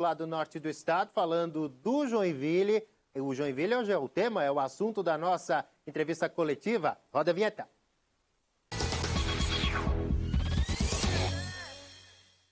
lá do norte do estado, falando do Joinville. O Joinville hoje é o tema, é o assunto da nossa entrevista coletiva. Roda a vinheta.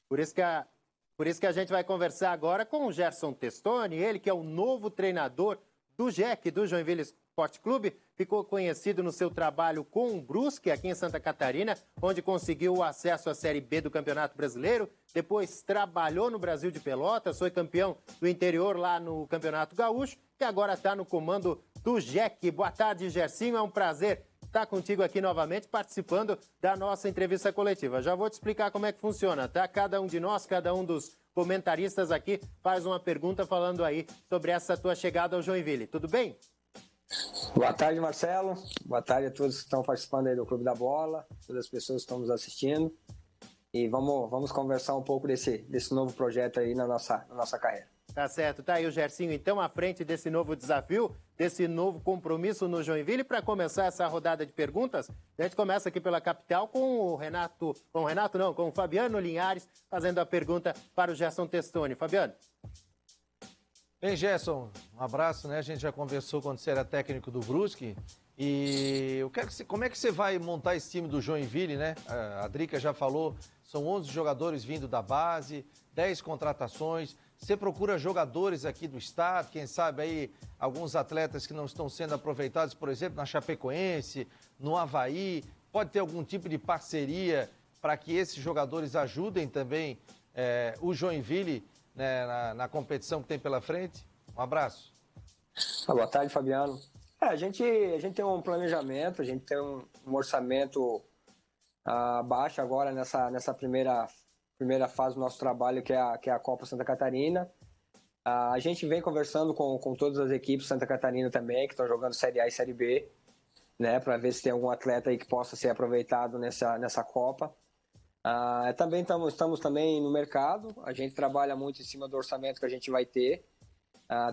Por isso que a gente vai conversar agora com o Gerson Testoni, ele que é o novo treinador do JEC, do Joinville Esporte Clube, ficou conhecido no seu trabalho com o Brusque, aqui em Santa Catarina, onde conseguiu o acesso à Série B do Campeonato Brasileiro, depois trabalhou no Brasil de Pelotas, foi campeão do interior lá no Campeonato Gaúcho e agora está no comando do JEC. Boa tarde, Gersinho, é um prazer estar contigo aqui novamente, participando da nossa entrevista coletiva. Já vou te explicar como é que funciona, tá? Cada um de nós, cada um dos comentaristas aqui faz uma pergunta falando aí sobre essa tua chegada ao Joinville. Tudo bem? Boa tarde, Marcelo. Boa tarde a todos que estão participando aí do Clube da Bola, todas as pessoas que estão nos assistindo. E vamos conversar um pouco desse novo projeto aí na nossa carreira. Tá certo. Tá aí o Gersinho, então, à frente desse novo desafio, desse novo compromisso no Joinville. Para começar essa rodada de perguntas, a gente começa aqui pela capital com o Fabiano Linhares, fazendo a pergunta para o Gerson Testoni. Fabiano. Bem, Gerson, um abraço, né? A gente já conversou quando você era técnico do Brusque. E eu quero como é que você vai montar esse time do Joinville, né? A Drica já falou, são 11 jogadores vindo da base, 10 contratações. Você procura jogadores aqui do estado, quem sabe aí alguns atletas que não estão sendo aproveitados, por exemplo, na Chapecoense, no Avaí. Pode ter algum tipo de parceria para que esses jogadores ajudem também o Joinville, né, na competição que tem pela frente? Um abraço. Boa tarde, Fabiano. A gente tem um planejamento, a gente tem um orçamento baixo agora nessa primeira fase do nosso trabalho, que é a Copa Santa Catarina. A gente vem conversando com todas as equipes de Santa Catarina também, que estão jogando Série A e Série B, né, para ver se tem algum atleta aí que possa ser aproveitado nessa Copa. Também estamos também no mercado, a gente trabalha muito em cima do orçamento que a gente vai ter.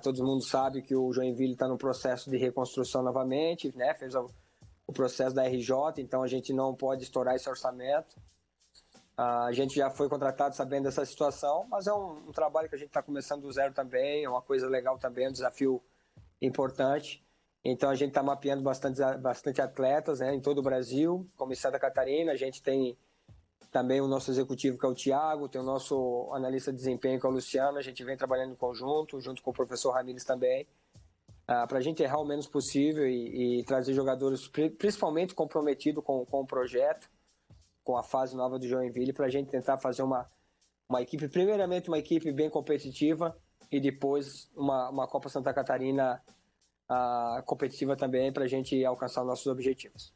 Todo mundo sabe que o Joinville está no processo de reconstrução novamente, né? Fez o processo da RJ, então a gente não pode estourar esse orçamento. A gente já foi contratado sabendo dessa situação, mas é um trabalho que a gente está começando do zero também, é uma coisa legal também, um desafio importante. Então a gente está mapeando bastante atletas, né, em todo o Brasil, como em Santa Catarina. A gente tem também o nosso executivo, que é o Thiago, tem o nosso analista de desempenho, que é o Luciano. A gente vem trabalhando em conjunto, junto com o professor Ramires também, para a gente errar o menos possível e trazer jogadores principalmente comprometidos com o projeto, com a fase nova do Joinville, para a gente tentar fazer uma equipe, primeiramente uma equipe bem competitiva e depois uma Copa Santa Catarina competitiva também, para a gente alcançar os nossos objetivos.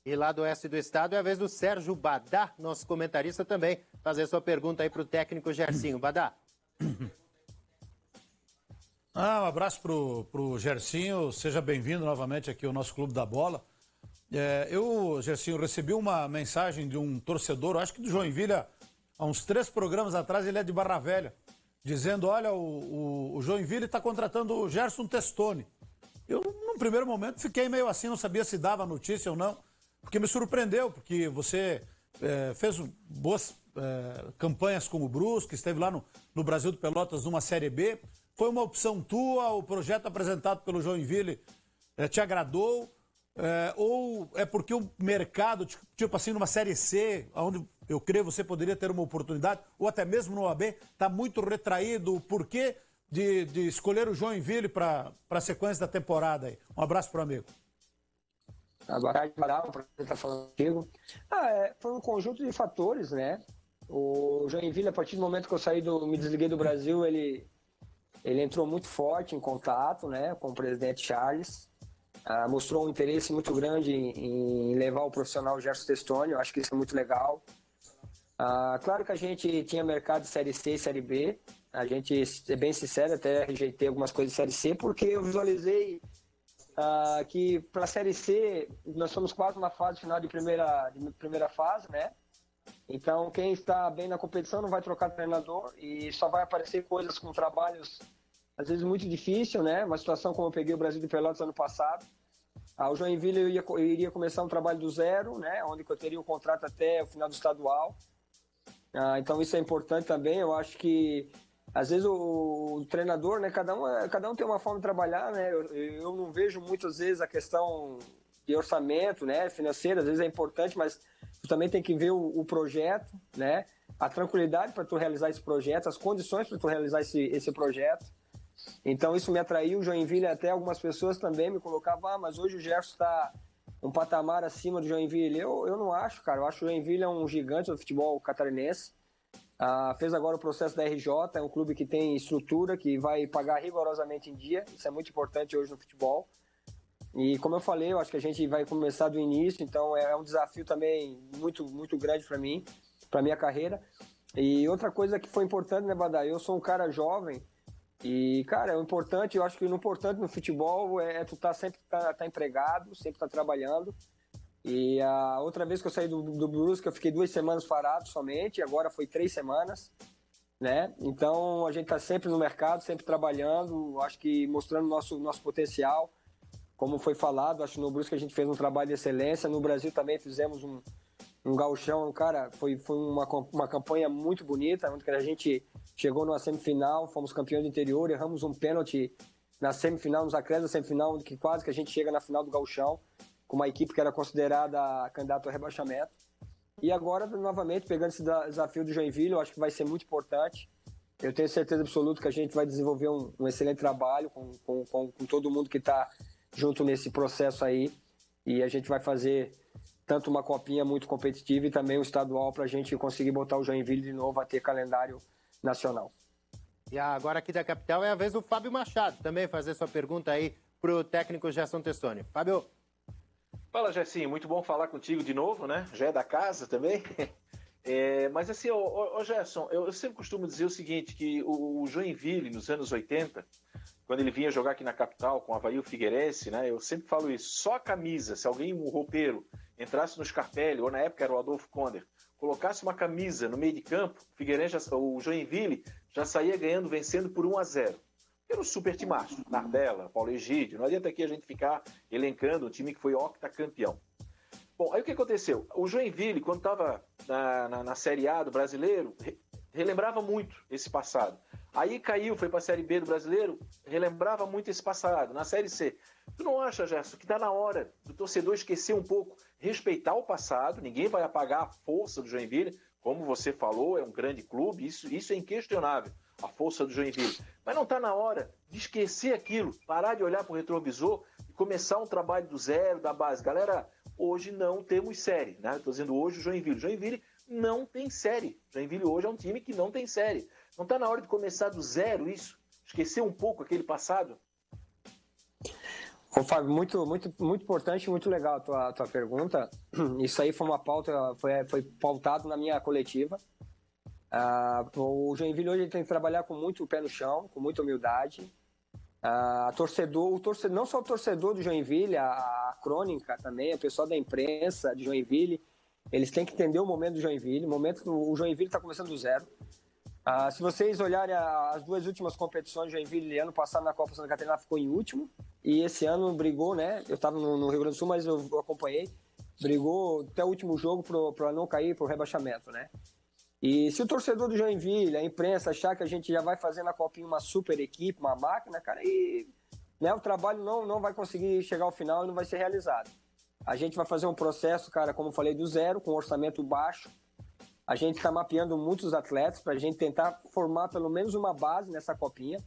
E lá do oeste do estado é a vez do Sérgio Badá, nosso comentarista também, fazer sua pergunta aí para o técnico Gersinho. Badá. Um abraço pro Gersinho, seja bem-vindo novamente aqui ao nosso Clube da Bola. Gersinho, recebi uma mensagem de um torcedor, acho que do Joinville, há uns 3 programas atrás, ele é de Barra Velha, dizendo, olha, o Joinville está contratando o Gerson Testoni. Eu, num primeiro momento, fiquei meio assim, não sabia se dava notícia ou não, porque me surpreendeu, porque você fez boas campanhas com o Brusque, esteve lá no Brasil de Pelotas numa Série B. Foi uma opção tua, o projeto apresentado pelo Joinville te agradou? Ou é porque o mercado, tipo assim, numa Série C, onde eu creio você poderia ter uma oportunidade, ou até mesmo no OAB, está muito retraído? O porquê de escolher o Joinville para a sequência da temporada aí? Um abraço para o amigo. Boa tarde, Amaral, prazer estar falando contigo. Foi um conjunto de fatores, né? O Joinville, a partir do momento que eu me desliguei do Brasil, ele entrou muito forte em contato, né, com o presidente Charles. Mostrou um interesse muito grande em levar o profissional Gerson Testoni. Eu acho que isso é muito legal. Claro que a gente tinha mercado de Série C e Série B. A gente, é bem sincero, até rejeitei algumas coisas de Série C, porque eu visualizei que para a Série C nós somos quase na fase final de primeira fase, né? Então quem está bem na competição não vai trocar treinador e só vai aparecer coisas com trabalhos às vezes muito difícil, né? Uma situação como eu peguei o Brasil de Pelotas ano passado. O Joinville eu iria começar um trabalho do zero, né? Onde eu teria um contrato até o final do estadual. Então isso é importante também. Eu acho que às vezes o treinador, né, cada um tem uma forma de trabalhar, né? Eu não vejo muitas vezes a questão de orçamento, né, financeiro, às vezes é importante, mas tu também tem que ver o projeto, né? A tranquilidade para tu realizar esse projeto, as condições para tu realizar esse projeto. Então isso me atraiu. O Joinville, até algumas pessoas também me colocavam, mas hoje o Gerson está um patamar acima do Joinville. Eu não acho, cara. Eu acho que o Joinville é um gigante do futebol catarinense. Fez agora o processo da RJ, é um clube que tem estrutura, que vai pagar rigorosamente em dia. Isso é muito importante hoje no futebol. E como eu falei, eu acho que a gente vai começar do início, então é um desafio também muito, muito grande para mim, para minha carreira. E outra coisa que foi importante, né, Badá? Eu sou um cara jovem e, cara, o importante, eu acho que o importante no futebol é tu sempre tá empregado, sempre estar trabalhando. E a outra vez que eu saí do Brusque, eu fiquei 2 semanas parado somente, agora foi 3 semanas, né? Então a gente está sempre no mercado, sempre trabalhando, acho que mostrando nosso potencial. Como foi falado, acho que no Brusque a gente fez um trabalho de excelência, no Brasil também fizemos um gauchão, cara, foi uma campanha muito bonita, onde a gente chegou numa semifinal, fomos campeões do interior, erramos um pênalti na semifinal, nos acréscimos da semifinal, onde quase que a gente chega na final do gauchão, com uma equipe que era considerada candidata ao rebaixamento. E agora, novamente, pegando esse desafio do Joinville, eu acho que vai ser muito importante. Eu tenho certeza absoluta que a gente vai desenvolver um excelente trabalho com todo mundo que está junto nesse processo aí. E a gente vai fazer tanto uma copinha muito competitiva e também um estadual para a gente conseguir botar o Joinville de novo a ter calendário nacional. E agora aqui da capital é a vez do Fábio Machado também fazer sua pergunta aí para o técnico Gerson Testoni. Fábio. Fala, Gersinho, muito bom falar contigo de novo, né? Já é da casa também. Mas assim, Gerson, eu sempre costumo dizer o seguinte, que o Joinville, nos anos 80, quando ele vinha jogar aqui na capital com o Avaí e o Figueirense, né? Eu sempre falo isso, só a camisa, se alguém, um roupeiro, entrasse no Scarpelli, ou na época era o Adolfo Konder, colocasse uma camisa no meio de campo, o Joinville já saía ganhando, vencendo por 1-0. Era um super timaço, Nardella, Paulo Egídio, não adianta aqui a gente ficar elencando um time que foi octacampeão. Bom, aí o que aconteceu? O Joinville, quando estava na Série A do Brasileiro, relembrava muito esse passado. Aí caiu, foi para a Série B do Brasileiro, relembrava muito esse passado. Na Série C, tu não acha, Gerson, que está na hora do torcedor esquecer um pouco, respeitar o passado, ninguém vai apagar a força do Joinville, como você falou, é um grande clube, isso é inquestionável, a força do Joinville. Mas não está na hora de esquecer aquilo, parar de olhar para o retrovisor e começar um trabalho do zero, da base. Galera, hoje não temos série, né? Estou dizendo hoje o Joinville. Joinville não tem série. Joinville hoje é um time que não tem série. Não está na hora de começar do zero isso? Esquecer um pouco aquele passado? Ô, Fábio, muito, muito, muito importante, muito legal a tua pergunta. Isso aí foi uma pauta, foi pautado na minha coletiva. O Joinville hoje tem que trabalhar com muito pé no chão, com muita humildade. Não só o torcedor do Joinville, a crônica também, o pessoal da imprensa de Joinville, eles têm que entender o momento do Joinville. O Joinville está começando do zero. Se vocês olharem as 2 últimas competições, Joinville, ano passado na Copa Santa Catarina ficou em último, e esse ano brigou, né? Eu estava no Rio Grande do Sul, mas eu acompanhei, brigou até o último jogo para não cair para o rebaixamento, né? E se o torcedor do Joinville, a imprensa, achar que a gente já vai fazer na Copinha uma super equipe, uma máquina, cara, né, o trabalho não vai conseguir chegar ao final e não vai ser realizado. A gente vai fazer um processo, cara, como eu falei, do zero, com orçamento baixo. A gente está mapeando muitos atletas para a gente tentar formar pelo menos uma base nessa Copinha.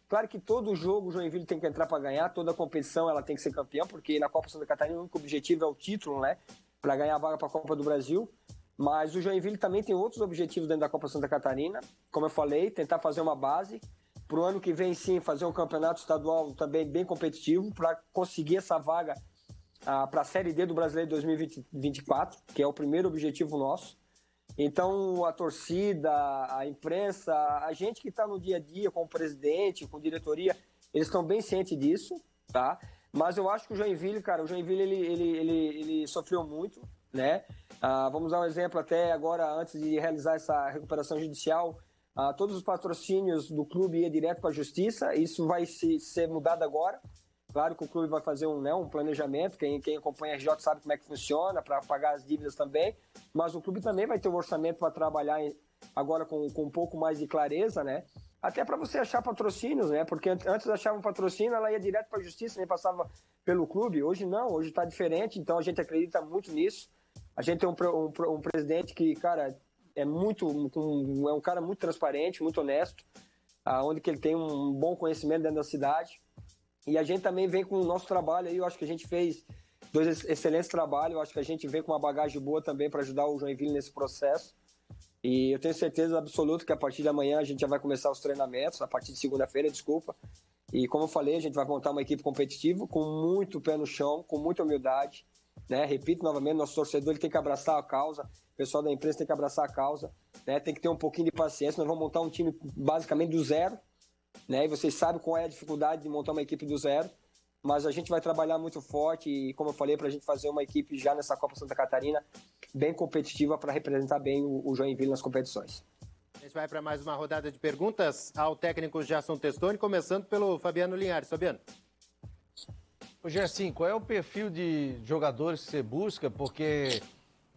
Claro que todo jogo o Joinville tem que entrar para ganhar, toda competição ela tem que ser campeã, porque na Copa Santa Catarina o único objetivo é o título, né? Para ganhar a vaga para a Copa do Brasil. Mas o Joinville também tem outros objetivos dentro da Copa Santa Catarina. Como eu falei, tentar fazer uma base. Para o ano que vem, sim, fazer um campeonato estadual também bem competitivo para conseguir essa vaga para a Série D do Brasileiro 2024, que é o primeiro objetivo nosso. Então, a torcida, a imprensa, a gente que está no dia a dia com o presidente, com a diretoria, eles estão bem cientes disso, tá? Mas eu acho que o Joinville, cara, ele sofreu muito, né? Vamos dar um exemplo até agora, antes de realizar essa recuperação judicial, todos os patrocínios do clube iam direto para a justiça, isso vai ser mudado agora. Claro que o clube vai fazer um planejamento, quem acompanha a RJ sabe como é que funciona, para pagar as dívidas também, mas o clube também vai ter um orçamento para trabalhar agora com um pouco mais de clareza, né? até para você achar patrocínios, né? Porque antes achava um patrocínio, ela ia direto para a justiça, nem passava pelo clube. Hoje não, hoje está diferente, então a gente acredita muito nisso. A gente tem um presidente que, cara, é um cara muito transparente, muito honesto, onde que ele tem um bom conhecimento dentro da cidade. E a gente também vem com o nosso trabalho aí, eu acho que a gente fez 2 excelentes trabalhos, eu acho que a gente vem com uma bagagem boa também para ajudar o Joinville nesse processo. E eu tenho certeza absoluta que a partir de amanhã a gente já vai começar os treinamentos, a partir de segunda-feira, desculpa. E como eu falei, a gente vai montar uma equipe competitiva com muito pé no chão, com muita humildade, né? Repito novamente, nosso torcedor ele tem que abraçar a causa, o pessoal da imprensa tem que abraçar a causa, né? Tem que ter um pouquinho de paciência. Nós vamos montar um time basicamente do zero, né? E vocês sabem qual é a dificuldade de montar uma equipe do zero, mas a gente vai trabalhar muito forte e, como eu falei, para a gente fazer uma equipe já nessa Copa Santa Catarina bem competitiva para representar bem o Joinville nas competições. A gente vai para mais uma rodada de perguntas ao técnico Gerson Testoni, começando pelo Fabiano Linhares. Fabiano. Ô Gerson, qual é o perfil de jogadores que você busca? Porque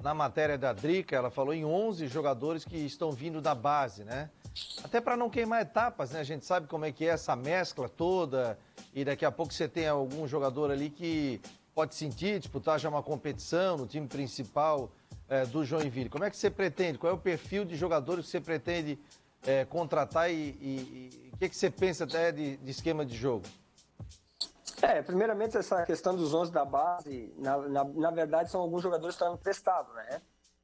na matéria da Drica, ela falou em 11 jogadores que estão vindo da base, né? Até para não queimar etapas, né? A gente sabe como é que é essa mescla toda e daqui a pouco você tem algum jogador ali que pode sentir, disputar já uma competição no time principal do Joinville. Como é que você pretende? Qual é o perfil de jogadores que você pretende contratar e o que você pensa até de esquema de jogo? Primeiramente, essa questão dos 11 da base, na verdade, são alguns jogadores que estão emprestados, né?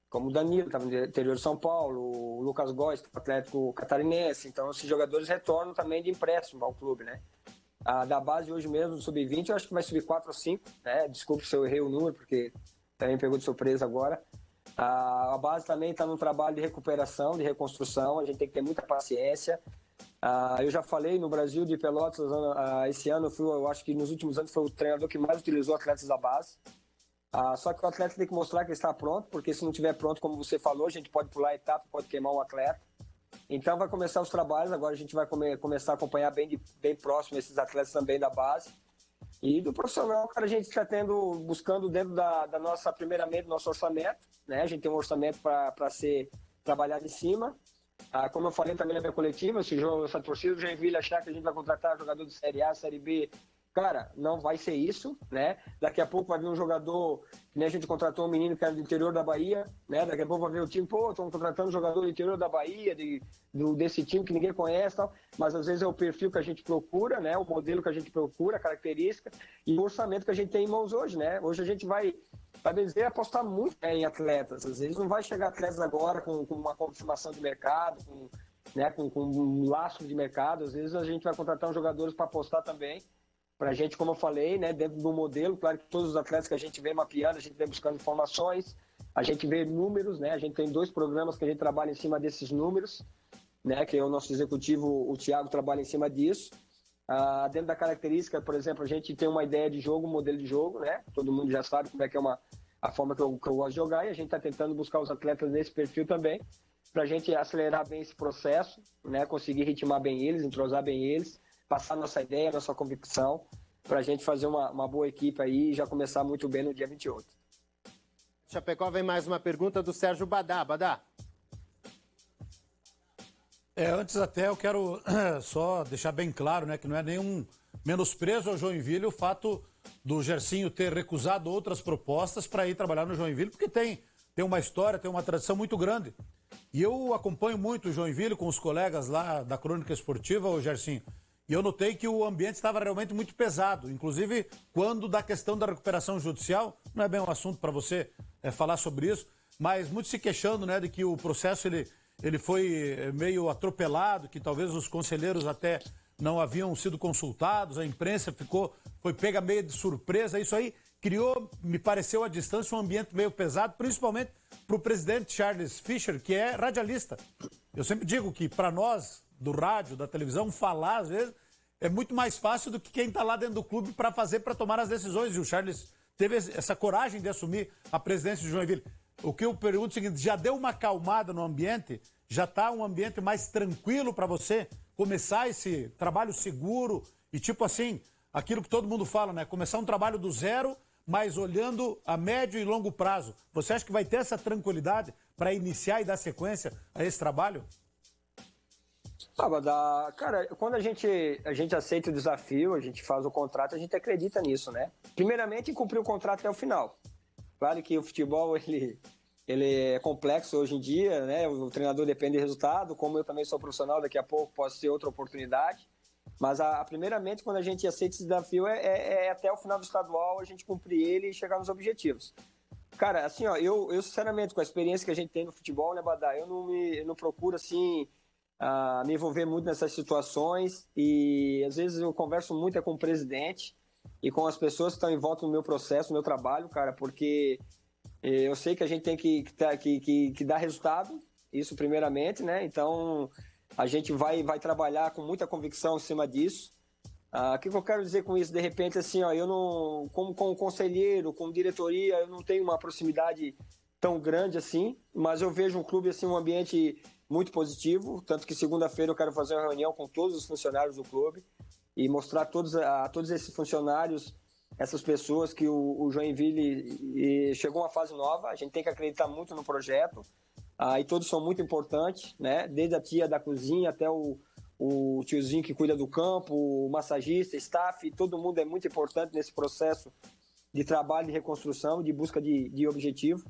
Como o Danilo, estava no interior de São Paulo, o Lucas Góes, do Atlético Catarinense. Então, esses jogadores retornam também de empréstimo ao clube, né? Da base hoje mesmo, do Sub-20, eu acho que vai subir 4 ou 5, né? Desculpe se eu errei o número, porque também pegou de surpresa agora. A base também está num trabalho de recuperação, de reconstrução, a gente tem que ter muita paciência. Eu já falei, no Brasil de Pelotas, esse ano, eu acho que nos últimos anos foi o treinador que mais utilizou atletas da base. Só que o atleta tem que mostrar que ele está pronto, porque se não estiver pronto, como você falou, a gente pode pular a etapa, pode queimar um atleta. Então vai começar os trabalhos, agora a gente vai começar a acompanhar bem próximo esses atletas também da base. E do profissional, cara, a gente está buscando dentro da nossa, primeiramente, nosso orçamento, né? A gente tem um orçamento para ser trabalhado em cima. Como eu falei também na minha coletiva, essa torcida do Joinville achar que a gente vai contratar jogador de Série A, Série B, cara, não vai ser isso, né? Daqui a pouco vai vir um jogador, que nem a gente contratou um menino que era do interior da Bahia, né? Daqui a pouco vai ver o time, estão contratando um jogador do interior da Bahia, desse time que ninguém conhece e tal, mas às vezes é o perfil que a gente procura, né? O modelo que a gente procura, a característica e o orçamento que a gente tem em mãos hoje, né? Hoje a gente vai dizer, apostar muito em atletas, às vezes não vai chegar atletas agora com uma confirmação de mercado, com um laço de mercado, às vezes a gente vai contratar uns jogadores para apostar também, para a gente, como eu falei, né, dentro do modelo, claro que todos os atletas que a gente vem mapeando, a gente vem buscando informações, a gente vê números, né, a gente tem 2 programas que a gente trabalha em cima desses números, né, que é o nosso executivo, o Thiago, trabalha em cima disso. Dentro da característica, por exemplo, a gente tem uma ideia de jogo, um modelo de jogo, né, todo mundo já sabe como é que é a forma que eu gosto de jogar, e a gente está tentando buscar os atletas nesse perfil também, para a gente acelerar bem esse processo, né, conseguir ritmar bem eles, entrosar bem eles, passar nossa ideia, nossa convicção, para a gente fazer uma boa equipe aí e já começar muito bem no dia 28. Chapecó, vem mais uma pergunta do Sérgio Badá. Badá. Antes até eu quero só deixar bem claro, né, que não é nenhum menosprezo ao Joinville o fato do Gersinho ter recusado outras propostas para ir trabalhar no Joinville, porque tem uma história, tem uma tradição muito grande. E eu acompanho muito o Joinville com os colegas lá da Crônica Esportiva, o Gersinho. E eu notei que o ambiente estava realmente muito pesado, inclusive quando da questão da recuperação judicial, não é bem um assunto para você falar sobre isso, mas muito se queixando, né, de que o processo ele foi meio atropelado, que talvez os conselheiros até não haviam sido consultados, a imprensa foi pega meio de surpresa, isso aí criou, me pareceu à distância, um ambiente meio pesado, principalmente para o presidente Charles Fischer, que é radialista. Eu sempre digo que para nós, do rádio, da televisão, falar, às vezes, é muito mais fácil do que quem está lá dentro do clube para tomar as decisões. E o Charles teve essa coragem de assumir a presidência do Joinville. O que eu pergunto é o seguinte, já deu uma acalmada no ambiente? Já está um ambiente mais tranquilo para você começar esse trabalho seguro e tipo assim, aquilo que todo mundo fala, né? Começar um trabalho do zero, mas olhando a médio e longo prazo. Você acha que vai ter essa tranquilidade para iniciar e dar sequência a esse trabalho? Cara, quando a gente aceita o desafio, a gente faz o contrato, a gente acredita nisso, né? Primeiramente, em cumprir o contrato até o final. Claro que o futebol, ele é complexo hoje em dia, né? O treinador depende do resultado, como eu também sou profissional, daqui a pouco posso ter outra oportunidade. Mas, primeiramente, quando a gente aceita esse desafio, é até o final do estadual a gente cumprir ele e chegar nos objetivos. Cara, assim, ó, eu sinceramente, com a experiência que a gente tem no futebol, né, Badá, eu não procuro, assim, me envolver muito nessas situações e, às vezes, eu converso muito com o presidente e com as pessoas que estão em volta do meu processo, do meu trabalho, cara, porque eu sei que a gente tem que dar resultado, isso primeiramente, né? Então, a gente vai trabalhar com muita convicção em cima disso. O que eu quero dizer com isso? De repente, assim, ó, eu não, como conselheiro, como diretoria, eu não tenho uma proximidade tão grande assim, mas eu vejo um clube, assim, um ambiente muito positivo, tanto que segunda-feira eu quero fazer uma reunião com todos os funcionários do clube e mostrar a todos esses funcionários, essas pessoas, que o Joinville chegou a uma fase nova, a gente tem que acreditar muito no projeto, e todos são muito importantes, né? Desde a tia da cozinha até o tiozinho que cuida do campo, o massagista, staff, todo mundo é muito importante nesse processo de trabalho, de reconstrução, de busca de objetivo.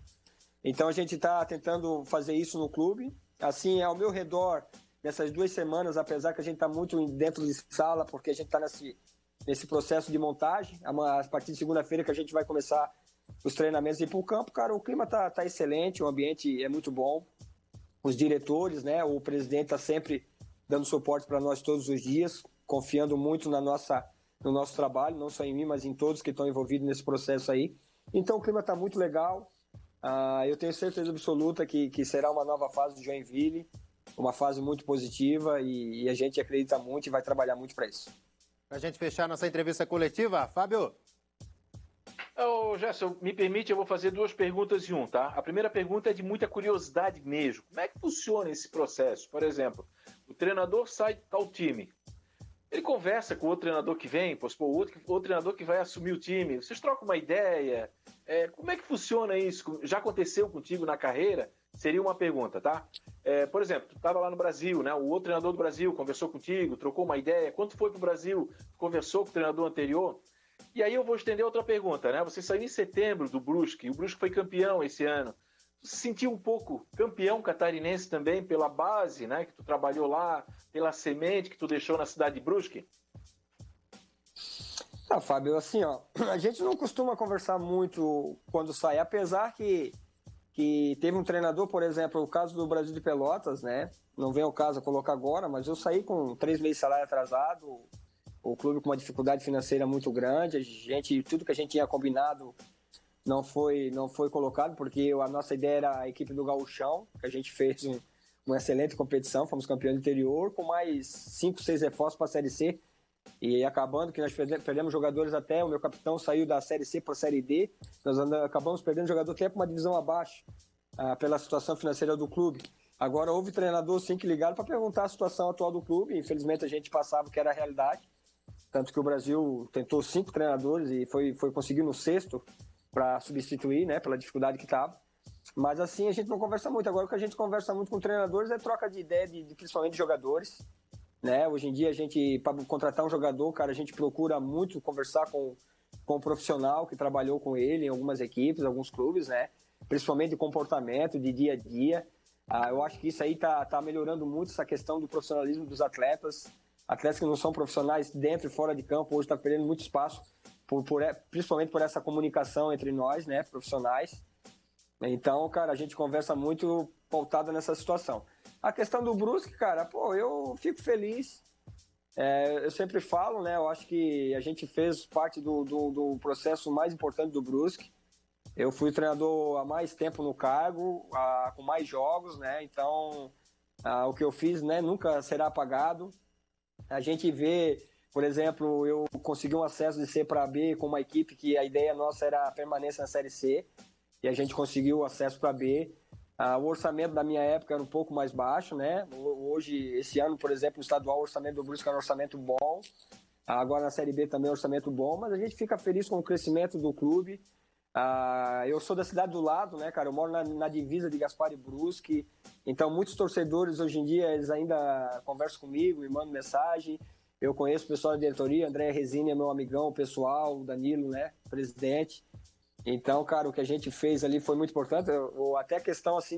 Então a gente está tentando fazer isso no clube. Assim, ao meu redor, nessas 2 semanas, apesar que a gente está muito dentro de sala, porque a gente está nesse processo de montagem, a partir de segunda-feira que a gente vai começar os treinamentos e ir para o campo, cara, o clima tá excelente, o ambiente é muito bom, os diretores, né, o presidente está sempre dando suporte para nós todos os dias, confiando muito no nosso trabalho, não só em mim, mas em todos que estão envolvidos nesse processo aí. Então o clima está muito legal, eu tenho certeza absoluta que será uma nova fase do Joinville, uma fase muito positiva e a gente acredita muito e vai trabalhar muito para isso. Para a gente fechar nossa entrevista coletiva, Fábio. Gerson, me permite, eu vou fazer 2 perguntas em um, tá? A primeira pergunta é de muita curiosidade mesmo. Como é que funciona esse processo? Por exemplo, o treinador sai de tal time. Ele conversa com o outro treinador que vem, o outro treinador que vai assumir o time. Vocês trocam uma ideia? Como é que funciona isso? Já aconteceu contigo na carreira? Seria uma pergunta, tá? Por exemplo, tu estava lá no Brasil, né? O outro treinador do Brasil conversou contigo, trocou uma ideia. Quando tu foi para o Brasil, conversou com o treinador anterior? E aí eu vou estender outra pergunta, né? Você saiu em setembro do Brusque, o Brusque foi campeão esse ano. Tu se sentiu um pouco campeão catarinense também pela base, né? Que tu trabalhou lá, pela semente que tu deixou na cidade de Brusque? Fábio, assim, ó, a gente não costuma conversar muito quando sai, apesar que teve um treinador, por exemplo, o caso do Brasil de Pelotas, né? Não vem ao caso a colocar agora, mas eu saí com 3 meses de salário atrasado, o clube com uma dificuldade financeira muito grande, tudo que a gente tinha combinado não foi colocado, porque a nossa ideia era a equipe do Gauchão, que a gente fez uma excelente competição, fomos campeão do interior, com mais 5, 6 reforços para a Série C, e acabando que nós perdemos jogadores até, o meu capitão saiu da Série C para a Série D, nós acabamos perdendo jogador até para uma divisão abaixo, pela situação financeira do clube. Agora houve treinador sim que ligaram para perguntar a situação atual do clube, infelizmente a gente passava que era a realidade, tanto que o Brasil tentou 5 treinadores e foi conseguindo o 6º para substituir, né, pela dificuldade que estava. Mas assim, a gente não conversa muito. Agora o que a gente conversa muito com treinadores é troca de ideia, principalmente de jogadores. Né? Hoje em dia, para contratar um jogador, cara, a gente procura muito conversar com o profissional que trabalhou com ele em algumas equipes, alguns clubes, né? Principalmente de comportamento, de dia a dia. Eu acho que isso aí tá melhorando muito, essa questão do profissionalismo dos atletas. Atletas que não são profissionais dentro e fora de campo, hoje está perdendo muito espaço, principalmente por essa comunicação entre nós, né, profissionais. Então, cara, a gente conversa muito pautada nessa situação. A questão do Brusque, cara, eu fico feliz. Eu sempre falo, né, eu acho que a gente fez parte do processo mais importante do Brusque. Eu fui treinador há mais tempo no cargo, com mais jogos, né, então o que eu fiz, né, nunca será apagado. A gente vê, por exemplo, eu consegui um acesso de C para B com uma equipe que a ideia nossa era a permanência na Série C, e a gente conseguiu o acesso para B. O orçamento da minha época era um pouco mais baixo, né? Hoje, esse ano, por exemplo, o estadual, o orçamento do Brusque era um orçamento bom. Agora na Série B também é um orçamento bom, mas a gente fica feliz com o crescimento do clube. Eu sou da cidade do lado, né, cara? Eu moro na divisa de Gaspar e Brusque. Então, muitos torcedores hoje em dia, eles ainda conversam comigo, me mandam mensagem. Eu conheço o pessoal da diretoria, André Resini é meu amigão, o pessoal, o Danilo, né, presidente. Então, cara, o que a gente fez ali foi muito importante. Até a questão, assim,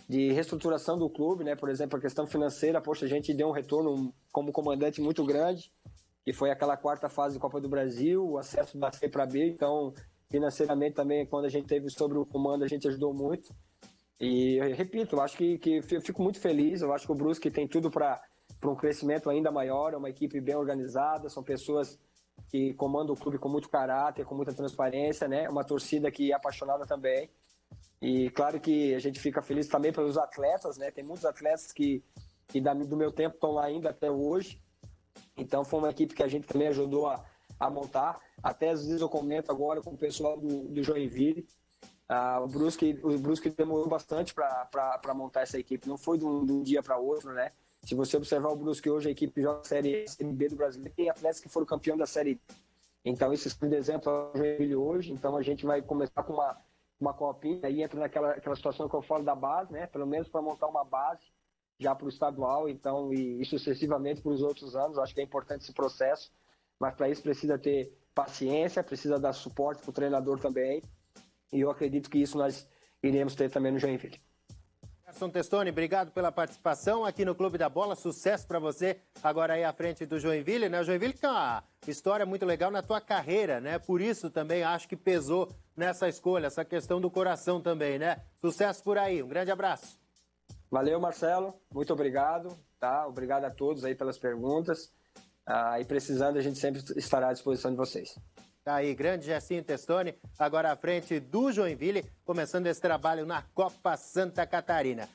de reestruturação do clube, né? Por exemplo, a questão financeira, poxa, a gente deu um retorno como comandante muito grande, que foi aquela 4ª fase da Copa do Brasil, o acesso da C para B. Então, financeiramente também, quando a gente teve sobre o comando, a gente ajudou muito. E, eu repito, eu acho que eu fico muito feliz. Eu acho que o Brusque tem tudo para um crescimento ainda maior. É uma equipe bem organizada, são pessoas que comandam o clube com muito caráter, com muita transparência, né? Uma torcida que é apaixonada também. E claro que a gente fica feliz também pelos atletas, né? Tem muitos atletas que do meu tempo estão lá ainda até hoje. Então foi uma equipe que a gente também ajudou a montar. Até às vezes eu comento agora com o pessoal do Joinville. O Brusque demorou bastante para montar essa equipe. Não foi de um dia para outro, né? Se você observar o Brusque hoje, a equipe joga a Série B do Brasileiro. Tem atletas que foram campeão da Série B. Então isso é um exemplo ao Joinville hoje. Então a gente vai começar com uma copinha, aí entra naquela situação que eu falo da base, né? Pelo menos para montar uma base já para o estadual, então, e sucessivamente para os outros anos. Acho que é importante esse processo, mas para isso precisa ter paciência, precisa dar suporte para o treinador também, e eu acredito que isso nós iremos ter também no Joinville. Gerson Testoni, obrigado pela participação aqui no Clube da Bola, sucesso para você agora aí à frente do Joinville, né? O Joinville tem uma história muito legal na tua carreira, né? Por isso também acho que pesou nessa escolha, essa questão do coração também, né? Sucesso por aí, um grande abraço. Valeu, Marcelo, muito obrigado, tá? Obrigado a todos aí pelas perguntas, e precisando a gente sempre estará à disposição de vocês. Tá aí, grande Gersinho Testoni, agora à frente do Joinville, começando esse trabalho na Copa Santa Catarina.